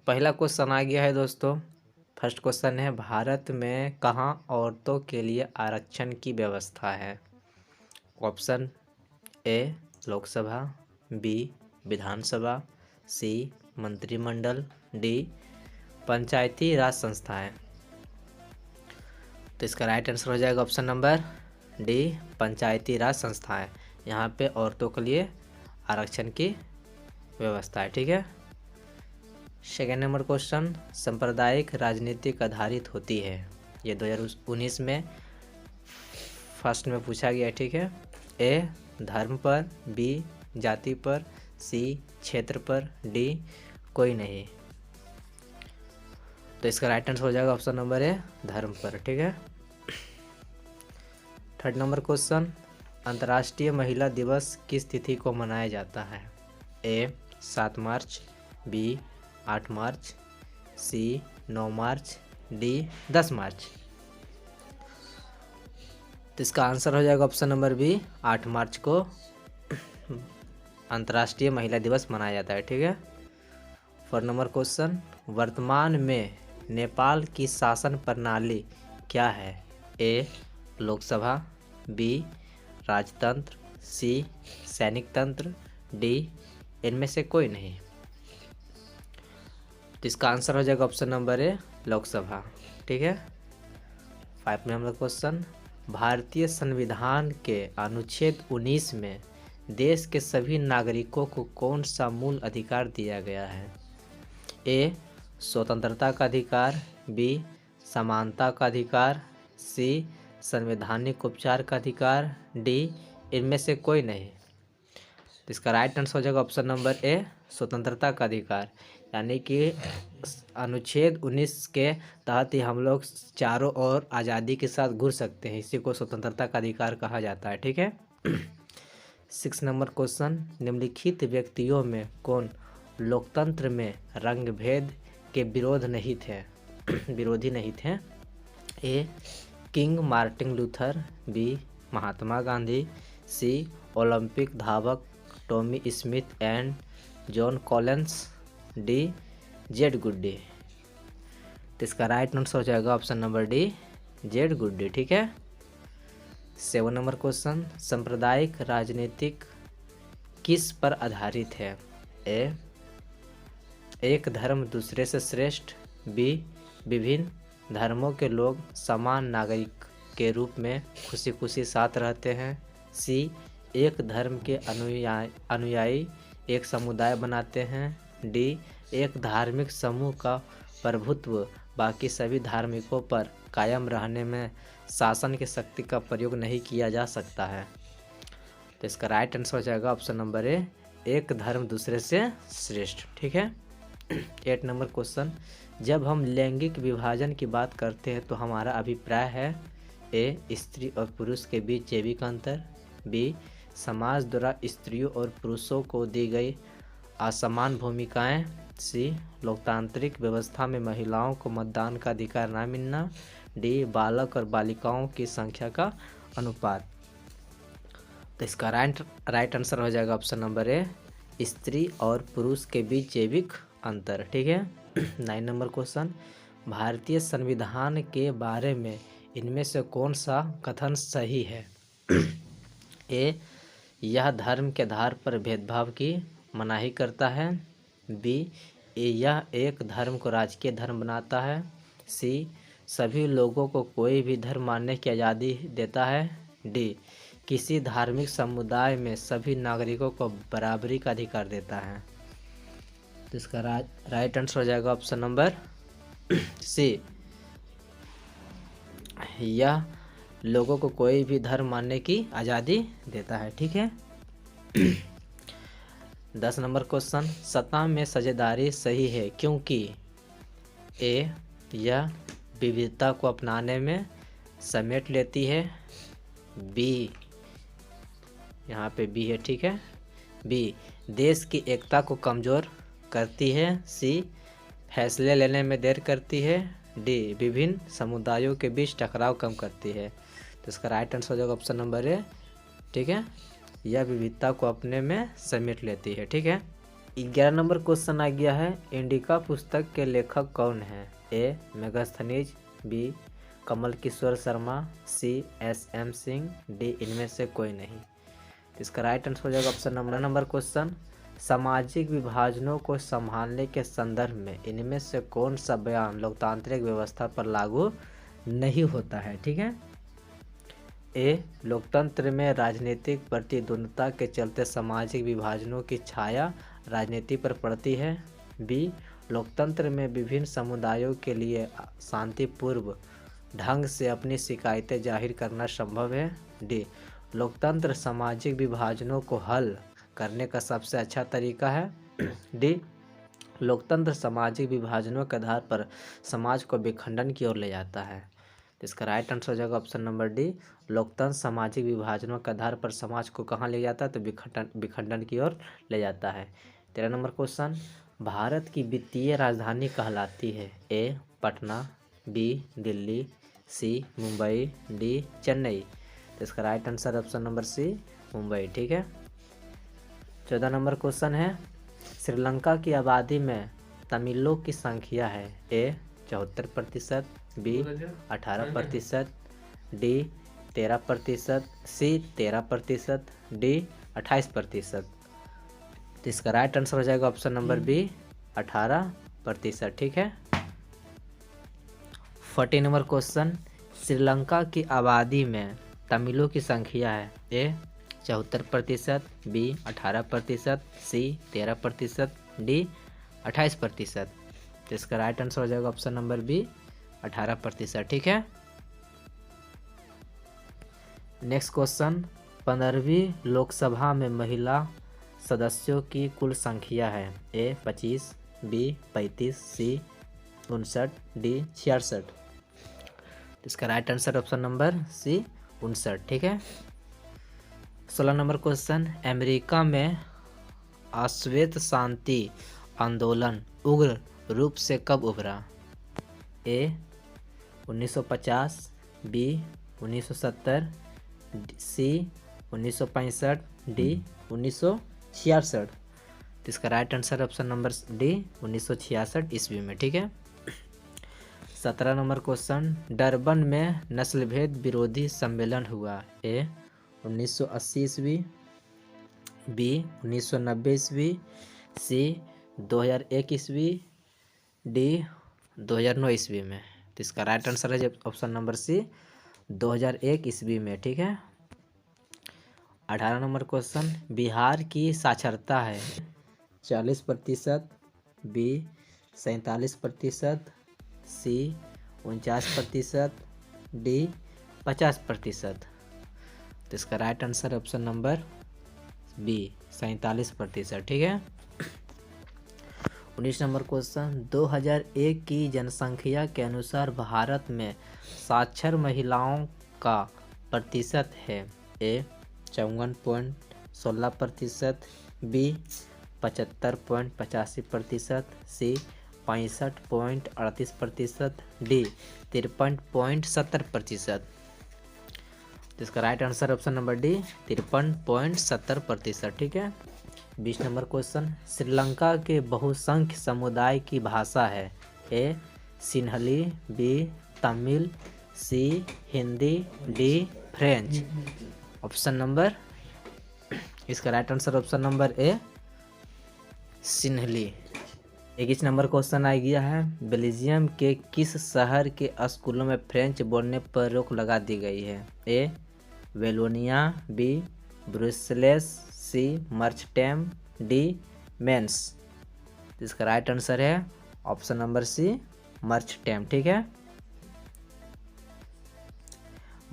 पहला क्वेश्चन आ गया है दोस्तों। फर्स्ट क्वेश्चन है, भारत में कहाँ औरतों के लिए आरक्षण की व्यवस्था है? ऑप्शन ए लोकसभा, बी विधानसभा, सी मंत्रिमंडल, डी पंचायती राज संस्थाएं। तो इसका राइट आंसर हो जाएगा ऑप्शन नंबर डी, पंचायती राज संस्थाएं। यहाँ पे औरतों के लिए आरक्षण की व्यवस्था है। ठीक है। सेकेंड नंबर क्वेश्चन, सांप्रदायिक राजनीतिक आधारित होती है। ये 2019 में फर्स्ट में पूछा गया है। ठीक है। ए धर्म पर, बी जाति पर, सी क्षेत्र पर, डी कोई नहीं। तो इसका राइट आंसर हो जाएगा ऑप्शन नंबर ए, धर्म पर। ठीक है। थर्ड नंबर क्वेश्चन, अंतर्राष्ट्रीय महिला दिवस किस तिथि को मनाया जाता है? ए 7 मार्च, बी 8 मार्च, सी 9 मार्च, डी 10 मार्च। तो इसका आंसर हो जाएगा ऑप्शन नंबर बी, 8 मार्च को अंतर्राष्ट्रीय महिला दिवस मनाया जाता है। ठीक है। फोर्थ नंबर क्वेश्चन, वर्तमान में नेपाल की शासन प्रणाली क्या है? ए लोकसभा, बी राजतंत्र, सी सैनिक तंत्र, डी इनमें से कोई नहीं। तो इसका आंसर हो जाएगा ऑप्शन नंबर ए, लोकसभा। ठीक है। 5 नंबर क्वेश्चन, भारतीय संविधान के अनुच्छेद 19 में देश के सभी नागरिकों को कौन सा मूल अधिकार दिया गया है? ए स्वतंत्रता का अधिकार, बी समानता का अधिकार, सी संवैधानिक उपचार का अधिकार, डी इनमें से कोई नहीं। तो इसका राइट आंसर हो जाएगा ऑप्शन नंबर ए, स्वतंत्रता का अधिकार। यानी कि अनुच्छेद 19 के तहत ही हम लोग चारों ओर आज़ादी के साथ घूर सकते हैं। इसी को स्वतंत्रता का अधिकार कहा जाता है। ठीक है। 6 नंबर क्वेश्चन, निम्नलिखित व्यक्तियों में कौन लोकतंत्र में रंग भेद के विरोधी नहीं थे? A King Martin Luther, B Mahatma Gandhi, C Olympic धावक Tommie Smith and John Collins, D Jade Goody. तो इसका राइट आंसर हो जाएगा option number D, Jade Goody. ठीक है। 7 नंबर क्वेश्चन, सांप्रदायिक राजनीतिक किस पर आधारित है? ए एक धर्म दूसरे से श्रेष्ठ, बी विभिन्न धर्मों के लोग समान नागरिक के रूप में खुशी खुशी साथ रहते हैं, सी एक धर्म के अनुयायी एक समुदाय बनाते हैं, डी एक धार्मिक समूह का प्रभुत्व बाकी सभी धार्मिकों पर कायम रहने में शासन की शक्ति का प्रयोग नहीं किया जा सकता है। तो इसका राइट आंसर हो जाएगा ऑप्शन नंबर ए, एक धर्म दूसरे से श्रेष्ठ। ठीक है। 8 नंबर क्वेश्चन, जब हम लैंगिक विभाजन की बात करते हैं तो हमारा अभिप्राय है? ए स्त्री और पुरुष के बीच जैविक अंतर, बी समाज द्वारा स्त्रियों और पुरुषों को दी गई असमान भूमिकाएं, सी लोकतांत्रिक व्यवस्था में महिलाओं को मतदान का अधिकार न मिलना, डी बालक और बालिकाओं की संख्या का अनुपात। तो इसका राइट आंसर हो जाएगा ऑप्शन नंबर ए, स्त्री और पुरुष के बीच जैविक अंतर। ठीक है। 9 नंबर क्वेश्चन, भारतीय संविधान के बारे में इनमें से कौन सा कथन सही है? ए यह धर्म के आधार पर भेदभाव की मनाही करता है, बी यह एक धर्म को राजकीय धर्म बनाता है, सी सभी लोगों को कोई भी धर्म मानने की आज़ादी देता है, डी किसी धार्मिक समुदाय में सभी नागरिकों को बराबरी का अधिकार देता है। तो इसका राइट आंसर हो जाएगा ऑप्शन नंबर सी, यह लोगों को कोई भी धर्म मानने की आज़ादी देता है। ठीक है। 10 नंबर क्वेश्चन, सत्ता में साझेदारी सही है क्योंकि ए यह विविधता को अपनाने में समेट लेती है, बी यहाँ पे बी है। ठीक है। बी देश की एकता को कमज़ोर करती है, सी फैसले लेने में देर करती है, डी विभिन्न समुदायों के बीच टकराव कम करती है। तो इसका राइट आंसर हो जाएगा ऑप्शन नंबर ए। ठीक है। यह विविधता को अपने में समेट लेती है। ठीक है। 11 नंबर क्वेश्चन आ गया है, इंडिका पुस्तक के लेखक कौन है? ए मेगास्थनीज, बी कमल किशोर शर्मा, सी एस.एम. सिंह, डी इनमें से कोई नहीं। तो इसका राइट आंसर हो जाएगा ऑप्शन नंबर क्वेश्चन, सामाजिक विभाजनों को संभालने के संदर्भ में इनमें से कौन सा बयान लोकतांत्रिक व्यवस्था पर लागू नहीं होता है? ठीक है। ए लोकतंत्र में राजनीतिक प्रतिद्वंद्विता के चलते सामाजिक विभाजनों की छाया राजनीति पर पड़ती है। बी लोकतंत्र में विभिन्न समुदायों के लिए शांतिपूर्व ढंग से अपनी शिकायतें जाहिर करना संभव है। डी लोकतंत्र सामाजिक विभाजनों को हल करने का सबसे अच्छा तरीका है। डी लोकतंत्र सामाजिक विभाजनों के आधार पर समाज को विखंडन की ओर ले जाता है। तो इसका राइट आंसर हो जाएगा ऑप्शन नंबर डी, लोकतंत्र सामाजिक विभाजनों के आधार पर समाज को कहाँ ले जाता है? तो विखंडन की ओर ले जाता है। 13 नंबर क्वेश्चन, भारत की वित्तीय राजधानी कहलाती है? A Patna, B Delhi, C Mumbai, D Chennai. तो इसका right answer option number C, Mumbai. ठीक है। 14 नंबर क्वेश्चन है, श्रीलंका की आबादी में तमिलों की संख्या है? ए 74%, बी 18%, डी 13%, सी 13%, डी 28%। तो इसका राइट आंसर हो जाएगा ऑप्शन नंबर बी 18%। ठीक है। 14 नंबर क्वेश्चन, श्रीलंका की आबादी में तमिलों की संख्या है? ए 74%, बी 18%, सी 13%, डी 28%। तो इसका राइट आंसर हो जाएगा ऑप्शन नंबर बी 18%। ठीक है। नेक्स्ट क्वेश्चन, 15वीं लोकसभा में महिला सदस्यों की कुल संख्या है? A 25, B 35, C 59, D 66। इसका right answer option number C 59। ठीक है। 16 नंबर क्वेश्चन, अमेरिका में अश्वेत शांति आंदोलन उग्र रूप से कब उभरा? ए 1950, बी 1970, सी 1965, डी 1966। तो इसका right answer option number D 1966 ईस्वी में। ठीक है। 17 नंबर क्वेश्चन, डरबन में नस्लभेद विरोधी सम्मेलन हुआ? ए 1980 ईस्वी, बी 1990 ईस्वी, सी 2001 ईस्वी, डी 2009 ईस्वी में। तो इसका राइट आंसर है ऑप्शन नंबर सी 2001 ईस्वी में। ठीक है। 18 नंबर क्वेश्चन, बिहार की साक्षरता है? 40%, बी 47%, सी 49%, डी 50%। तो इसका right answer option number B 47%। ठीक है। 19 नंबर क्वेश्चन, 2001 की जनसंख्या के अनुसार भारत में साक्षर महिलाओं का प्रतिशत है? ए 54.16%, बी 75.85%, सी 65.38%, डी 53.70%। तो इसका right answer option number D 53.70%। ठीक है। 20 नंबर क्वेश्चन, श्रीलंका के बहुसंख्य समुदाय की भाषा है? A Sinhala, B Tamil, C Hindi, D French. Option number, इसका right answer option number A Sinhala. 21 number question आ गया है, बेल्जियम के किस शहर के स्कूलों में फ्रेंच बोलने पर रोक लगा दी गई है? ए वेलोनिया, बी ब्रुसेल्स, सी मर्चटेम, डी मेंस। इसका राइट आंसर है ऑप्शन नंबर सी मर्चटेम। ठीक है।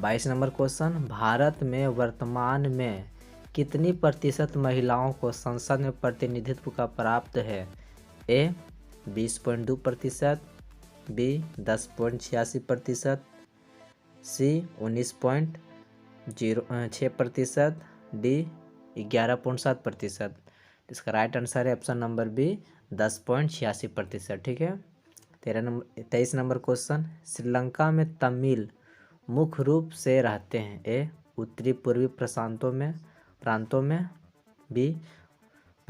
22 नंबर क्वेश्चन, भारत में वर्तमान में कितनी प्रतिशत महिलाओं को संसद में प्रतिनिधित्व का प्राप्त है? ए 20.2%, बी 10.86%, सी 19.06%, डी 11.7%। इसका राइट आंसर है ऑप्शन नंबर बी 10.86%। ठीक है। 23 नंबर क्वेश्चन, श्रीलंका में तमिल मुख्य रूप से रहते हैं? ए उत्तरी पूर्वी प्रांतों में, बी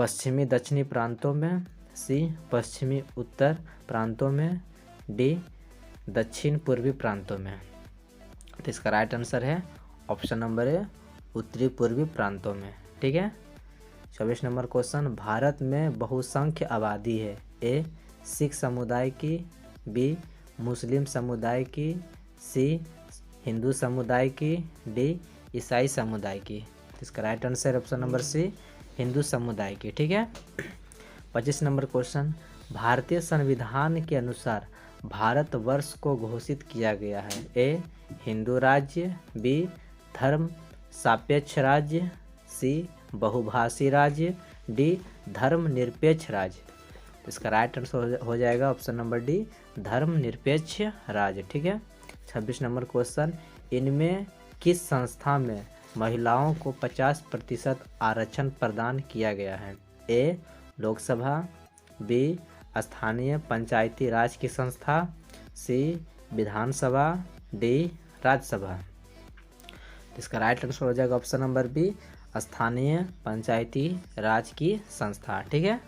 पश्चिमी दक्षिणी प्रांतों में, सी पश्चिमी उत्तर प्रांतों में, डी दक्षिण पूर्वी प्रांतों में। तो इसका राइट आंसर है ऑप्शन नंबर ए, उत्तरी पूर्वी प्रांतों में। ठीक है। 24 नंबर क्वेश्चन, भारत में बहुसंख्य आबादी है, ए सिख समुदाय की, बी मुस्लिम समुदाय की, सी हिंदू समुदाय की, डी ईसाई समुदाय की। इसका right answer option number C, Hindu समुदाय की। ठीक है। 25 नंबर क्वेश्चन, भारतीय संविधान के अनुसार भारतवर्ष को घोषित किया गया है, ए हिंदू राज्य, बी धर्म सापेक्ष राज्य, सी बहुभाषी राज्य, डी धर्म निरपेक्ष राज्य। इसका राइट आंसर हो जाएगा ऑप्शन नंबर डी, धर्म निरपेक्ष राज्य। ठीक है। 26 नंबर क्वेश्चन, इनमें किस संस्था में महिलाओं को 50% आरक्षण प्रदान किया गया है, ए लोकसभा, बी स्थानीय पंचायती राज की संस्था, सी विधानसभा, डी राज्यसभा। इसका राइट आंसर हो जाएगा ऑप्शन नंबर बी, स्थानीय पंचायती राज की संस्था। ठीक है।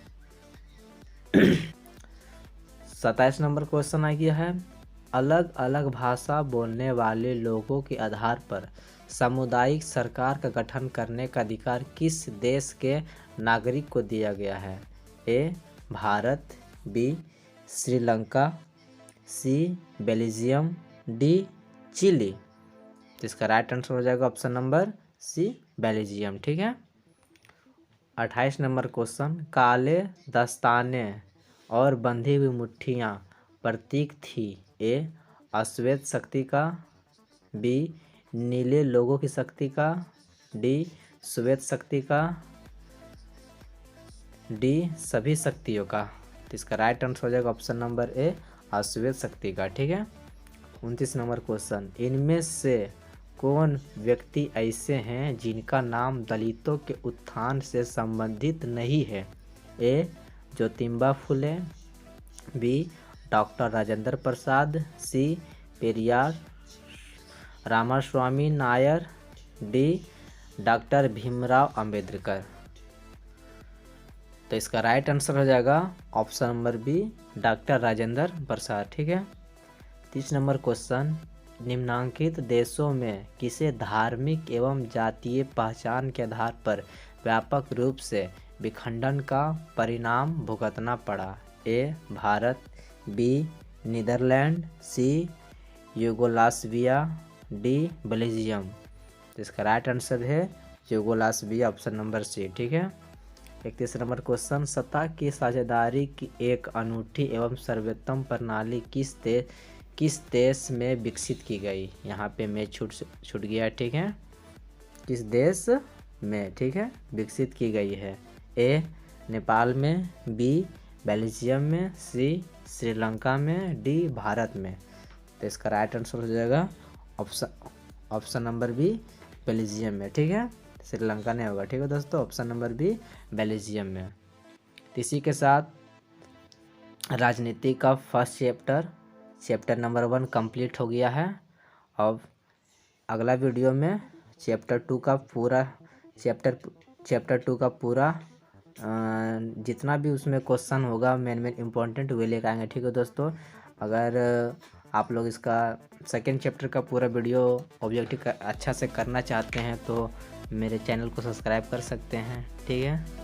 27 नंबर क्वेश्चन आ गया है, अलग अलग भाषा बोलने वाले लोगों के आधार पर सामुदायिक सरकार का गठन करने का अधिकार किस देश के नागरिक को दिया गया है, ए भारत, बी श्रीलंका, सी बेल्जियम, डी चिली। तो इसका राइट आंसर हो जाएगा ऑप्शन नंबर सी, बेल्जियम। ठीक है। 28 नंबर क्वेश्चन, काले दस्ताने और बंधी हुई मुट्ठियाँ प्रतीक थी, ए अश्वेत शक्ति का, बी नीले लोगों की शक्ति का, डी श्वेत शक्ति का, डी सभी शक्तियों का। तो इसका राइट आंसर हो जाएगा ऑप्शन नंबर ए, अश्वेत शक्ति का। ठीक है। 29 नंबर क्वेश्चन, इनमें से कौन व्यक्ति ऐसे हैं जिनका नाम दलितों के उत्थान से संबंधित नहीं है, A Jyotiba Phule, B doctor Rajendra Prasad, C Periyar Ramaswamy Nair, D doctor Bhimrao Ambedkar. तो इसका राइट आंसर हो जाएगा option number B, doctor Rajendra Prasad. ठीक है। 30 नंबर क्वेश्चन, निम्नांकित देशों में किसे धार्मिक एवं जातीय पहचान के आधार पर व्यापक रूप से विखंडन का परिणाम भुगतना पड़ा, ए भारत, बी नीदरलैंड, सी यूगोस्लाविया, डी बेल्जियम। तो इसका राइट आंसर है यूगोस्लाविया, ऑप्शन नंबर सी। ठीक है। 31 नंबर क्वेश्चन, सत्ता की साझेदारी की एक अनूठी एवं सर्वोत्तम प्रणाली किस देश में विकसित की गई, यहाँ पे मैं छूट गया। ठीक है। किस देश में, ठीक है, विकसित की गई है, ए नेपाल में, बी बेल्जियम में, सी श्रीलंका में, डी भारत में। तो इसका राइट आंसर हो जाएगा ऑप्शन नंबर बी, बेल्जियम में। ठीक है। श्रीलंका नहीं होगा। ठीक है दोस्तों, ऑप्शन नंबर बी बेल्जियम में। तो इसी के साथ राजनीति का फर्स्ट चैप्टर नंबर 1 कंप्लीट हो गया है। अब अगला वीडियो में चैप्टर 2 का पूरा जितना भी उसमें क्वेश्चन होगा मेन इम्पोर्टेंट वे लेकर आएंगे। ठीक है दोस्तों, अगर आप लोग इसका सेकेंड चैप्टर का पूरा वीडियो ऑब्जेक्टिव अच्छा से करना चाहते हैं तो मेरे चैनल को सब्सक्राइब कर सकते हैं। ठीक है।